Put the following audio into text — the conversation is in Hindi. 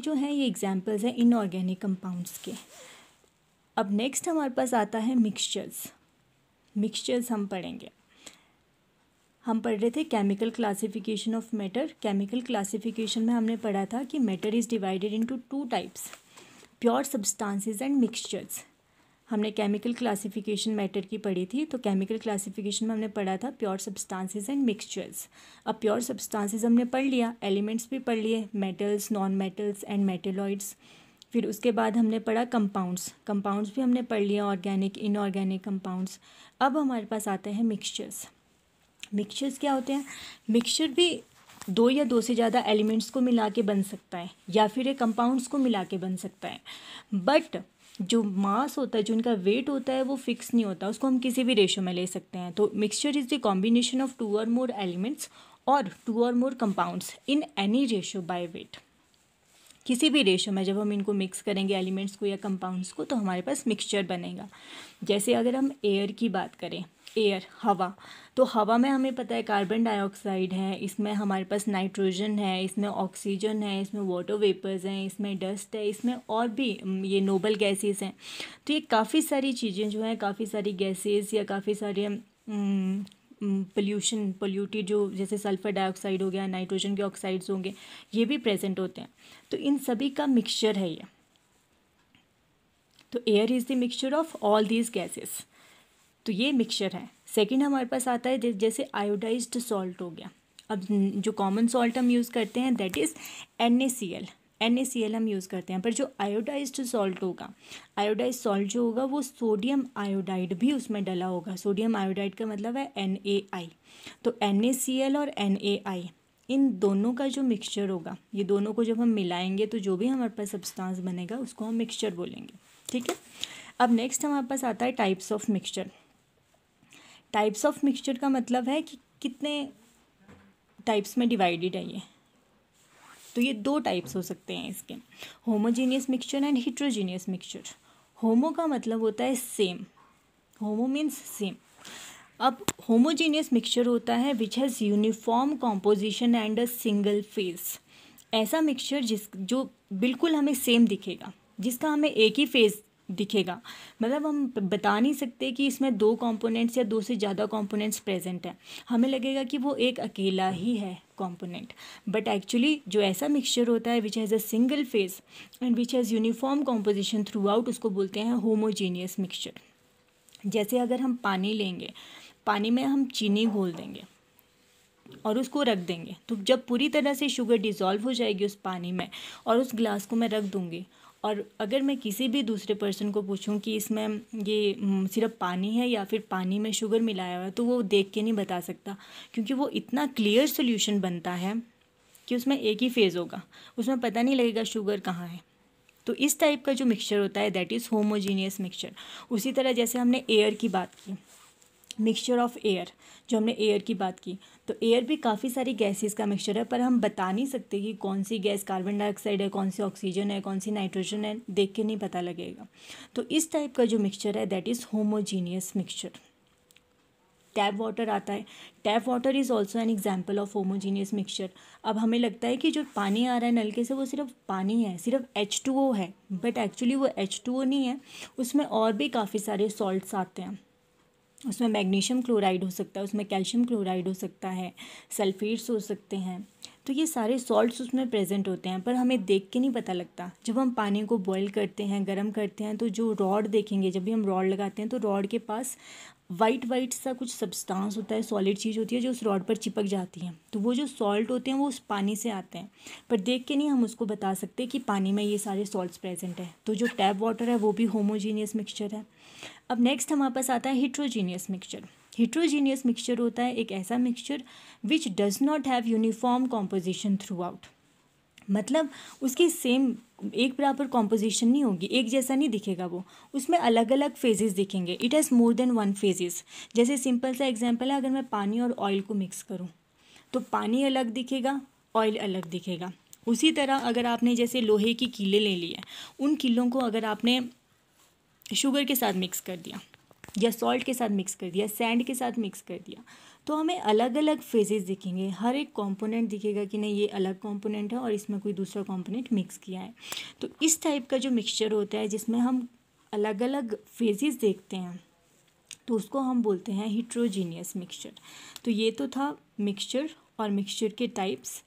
जो हैं ये एग्जांपल्स हैं इनऑर्गेनिक कंपाउंड्स के। अब नेक्स्ट हमारे पास आता है मिक्सचर्स। मिक्सचर्स हम पढ़ेंगे। हम पढ़ रहे थे chemical classification of matter. Chemical classification में हमने पढ़ा था कि matter is divided into 2 types, pure substances and mixtures. हमने केमिकल क्लासिफिकेशन मैटर की पढ़ी थी, तो केमिकल क्लासिफिकेशन में हमने पढ़ा था प्योर सब्सटेंसेस एंड मिक्सचर्स। अब प्योर सब्सटेंसेस हमने पढ़ लिया, एलिमेंट्स भी पढ़ लिए, metals, non metals and metalloids. फिर उसके बाद हमने पढ़ा कंपाउंड्स। कंपाउंड्स भी हमने पढ़ लिया, ऑर्गेनिक, इनऑर्गेनिक कंपाउंड्स। अब हमारे पास आते हैं मिक्सचर्स। मिक्सचर्स क्या होते हैं? मिक्सचर भी 2 या 2 से ज़्यादा एलिमेंट्स को मिला के बन सकता है या फिर एक कंपाउंड्स को मिला के बन सकता है, बट जो मास होता है, जो उनका वेट होता है, वो फिक्स नहीं होता, उसको हम किसी भी रेशो में ले सकते हैं। तो mixture is the combination of 2 और मोर एलिमेंट्स और 2 और more compounds in any ratio by weight. किसी भी रेशो में जब हम इनको मिक्स करेंगे एलिमेंट्स को या कंपाउंड्स को, तो हमारे पास मिक्सचर बनेगा। जैसे अगर हम एयर की बात करें, एयर, हवा, तो हवा में हमें पता है कार्बन डाइऑक्साइड है, इसमें हमारे पास नाइट्रोजन है, इसमें ऑक्सीजन है, इसमें वाटर वेपर्स हैं, इसमें डस्ट है, इसमें और भी ये नोबल गैसेस हैं। तो ये काफ़ी सारी चीज़ें जो हैं, काफ़ी सारी गैसेस या काफ़ी सारे पोल्यूटेड जो जैसे सल्फर डाइऑक्साइड हो गया, नाइट्रोजन के ऑक्साइड्स होंगे, ये भी प्रेजेंट होते हैं। तो इन सभी का मिक्सचर है ये। तो air is the mixture of all these gases. तो ये मिक्सचर है। सेकंड हमारे पास आता है जैसे आयोडाइज्ड सॉल्ट हो गया। अब जो कॉमन सॉल्ट हम यूज़ करते हैं दैट इज़ NaCl। NaCl हम यूज़ करते हैं, पर जो आयोडाइज्ड सॉल्ट होगा, आयोडाइज्ड सॉल्ट जो होगा वो सोडियम आयोडाइड भी उसमें डला होगा। सोडियम आयोडाइड का मतलब है NaI। तो NaCl और NaI, इन दोनों का जो मिक्सचर होगा, ये दोनों को जब हम मिलाएंगे तो जो भी हमारे पास सब्सटेंस बनेगा उसको हम मिक्सचर बोलेंगे। ठीक है। अब नेक्स्ट हमारे पास आता है types of mixture. Types of mixture का मतलब है कि कितने टाइप्स में डिवाइडेड है ये। तो ये 2 टाइप्स हो सकते हैं इसके, homogeneous mixture and heterogeneous mixture. Homo का मतलब होता है सेम, होमो मीन्स सेम। अब होमोजीनियस मिक्सचर होता है which has uniform composition and a single phase. ऐसा मिक्सचर जो बिल्कुल हमें सेम दिखेगा, जिसका हमें एक ही फेज दिखेगा। मतलब हम बता नहीं सकते कि इसमें 2 कंपोनेंट्स या 2 से ज़्यादा कंपोनेंट्स प्रेजेंट हैं, हमें लगेगा कि वो एक अकेला ही है कंपोनेंट। बट एक्चुअली जो ऐसा मिक्सचर होता है which has a single phase and which has uniform composition through out, उसको बोलते हैं होमोजीनियस मिक्सचर। जैसे अगर हम पानी लेंगे, पानी में हम चीनी घोल देंगे और उसको रख देंगे, तो जब पूरी तरह से शुगर डिज़ोल्व हो जाएगी उस पानी में और उस ग्लास को मैं रख दूँगी, और अगर मैं किसी भी दूसरे पर्सन को पूछूं कि इसमें ये सिर्फ पानी है या फिर पानी में शुगर मिलाया हुआ है, तो वो देख के नहीं बता सकता, क्योंकि वो इतना क्लियर सोल्यूशन बनता है कि उसमें एक ही फेज़ होगा, उसमें पता नहीं लगेगा शुगर कहाँ है। तो इस टाइप का जो मिक्सचर होता है दैट इज़ होमोजीनियस मिक्सचर। उसी तरह जैसे हमने एयर की बात की, मिक्सचर ऑफ एयर, जो हमने एयर की बात की, तो एयर भी काफ़ी सारी गैसेस का मिक्सचर है, पर हम बता नहीं सकते कि कौन सी गैस कार्बन डाइऑक्साइड है, कौन सी ऑक्सीजन है, कौन सी नाइट्रोजन है, देख के नहीं पता लगेगा। तो इस टाइप का जो मिक्सचर है that is homogeneous mixture. Tap water आता है। Tap water is also an example of homogeneous mixture. अब हमें लगता है कि जो पानी आ रहा है नलके से वो सिर्फ पानी है, सिर्फ H2O है, बट एक्चुअली वो H2O नहीं है, उसमें और भी काफ़ी सारे सॉल्ट्स आते हैं। उसमें मैग्नीशियम क्लोराइड हो सकता है, उसमें कैल्शियम क्लोराइड हो सकता है, सल्फेट्स हो सकते हैं। तो ये सारे सॉल्ट्स उसमें प्रेजेंट होते हैं, पर हमें देख के नहीं पता लगता। जब हम पानी को बॉईल करते हैं, गर्म करते हैं, तो जो रॉड देखेंगे, जब भी हम रॉड लगाते हैं तो रॉड के पास वाइट सा कुछ सब्सटेंस होता है, सॉलिड चीज़ होती है जो उस रॉड पर चिपक जाती है। तो वो जो सॉल्ट होते हैं वो उस पानी से आते हैं, पर देख के नहीं हम उसको बता सकते कि पानी में ये सारे सॉल्ट्स प्रेजेंट है। तो जो टैप वाटर है वो भी होमोजीनियस मिक्सचर है। अब नेक्स्ट हमारे पास आता है हिट्रोजीनियस मिक्सचर। हिट्रोजीनियस मिक्सचर होता है एक ऐसा mixture which does not have uniform composition through out. मतलब उसकी सेम एक बराबर कॉम्पोजिशन नहीं होगी, एक जैसा नहीं दिखेगा वो, उसमें अलग अलग फेजेस दिखेंगे। It has more than 1 phases. जैसे सिंपल सा एग्जांपल है, अगर मैं पानी और ऑयल को मिक्स करूँ तो पानी अलग दिखेगा, ऑयल अलग दिखेगा। उसी तरह अगर आपने जैसे लोहे की कीलें ले ली है, उन कीलों को अगर आपने शुगर के साथ मिक्स कर दिया या सॉल्ट के साथ मिक्स कर दिया, सैंड के साथ मिक्स कर दिया, तो हमें अलग अलग फेजेस दिखेंगे, हर एक कंपोनेंट दिखेगा कि नहीं ये अलग कंपोनेंट है और इसमें कोई दूसरा कंपोनेंट मिक्स किया है। तो इस टाइप का जो मिक्सचर होता है जिसमें हम अलग अलग फेजेस देखते हैं तो उसको हम बोलते हैं हिट्रोजीनियस मिक्सचर। तो ये तो था मिक्सचर और मिक्सचर के टाइप्स।